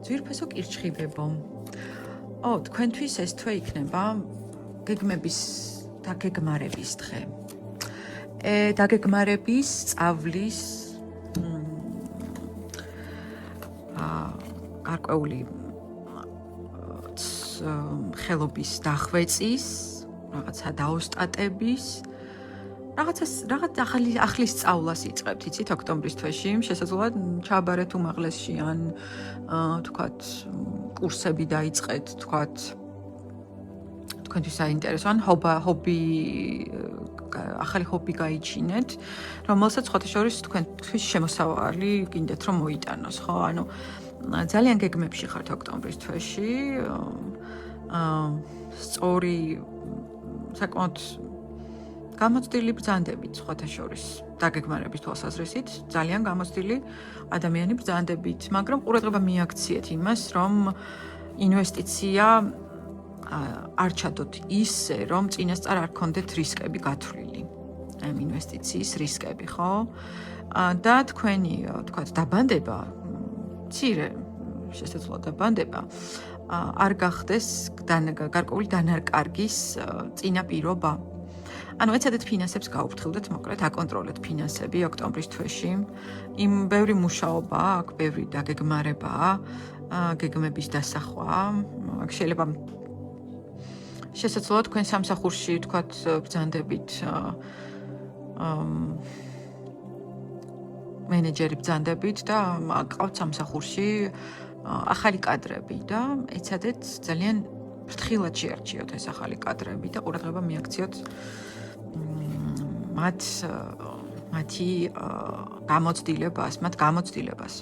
ძვირფასო კირჩხიბებო. თქვენთვის ეს თვე იქნება გეგმების დაგეგმარების დღე. დაგეგმარების, სწავლის, გარკვეული ხელობის დახვეწის, რაღაცა დაოსტატების, რაღაც ახლის სწავლას იწყებთ, იცით, ოქტომბრის თვეში, შესაძლოა ჩააბარეთ უმაღლესში ან თქვათ კურსები დაიწყეთ, თქვათ თქვენთვის საინტერესო ან ახალი ჰობი გაიჩინეთ, რომელსაც სხვათა შორის თქვენთვის შემოსავალი გინდათ რომ მოიტანოს, ხო? ანუ ძალიან გეგმებში ხართ ოქტომბრის თვეში, სწორი საკმაოდ გამოცდილი ბრძანდებით სხვათა შორის დაგეგმარების თვალსაზრისით, ძალიან გამოცდილი ადამიანი ბრძანდებით, მაგრამ ყურადღება მიაქციეთ იმას, რომ ინვესტიცია არ ჩადოთ ისე, რომ წინასწარ არ გქონდეთ რისკები გათვლილი. ამ ინვესტიციის რისკები, ხო? და თქვენი, თქვათ, დაბანდება, მცირე შესაძლოა დაბანდება, არ გახდეს გარკვეული დანარკარგის წინაპირობა. ანუ ეცადეთ ფინანსებს გაუფრთხილდეთ, მოკლედ აკონტროლეთ ფინანსები ოქტომბრის თვეში. იმ ბევრი მუშაობა აქვს, ბევრი დაგეგმარებაა, გეგმების დასახვა. შეიძლება შესაძლოა თქვენ სამსახურში, თქვათ, ბრძანდებით მენეჯერი ბრძანდებით და ყავთ სამსახურში ახალი კადრები და ეცადეთ ძალიან ფრთხილად შეარჩიოთ ეს ახალი კადრები და ყურადღება მიაქციოთ მათ გამოცდილებას.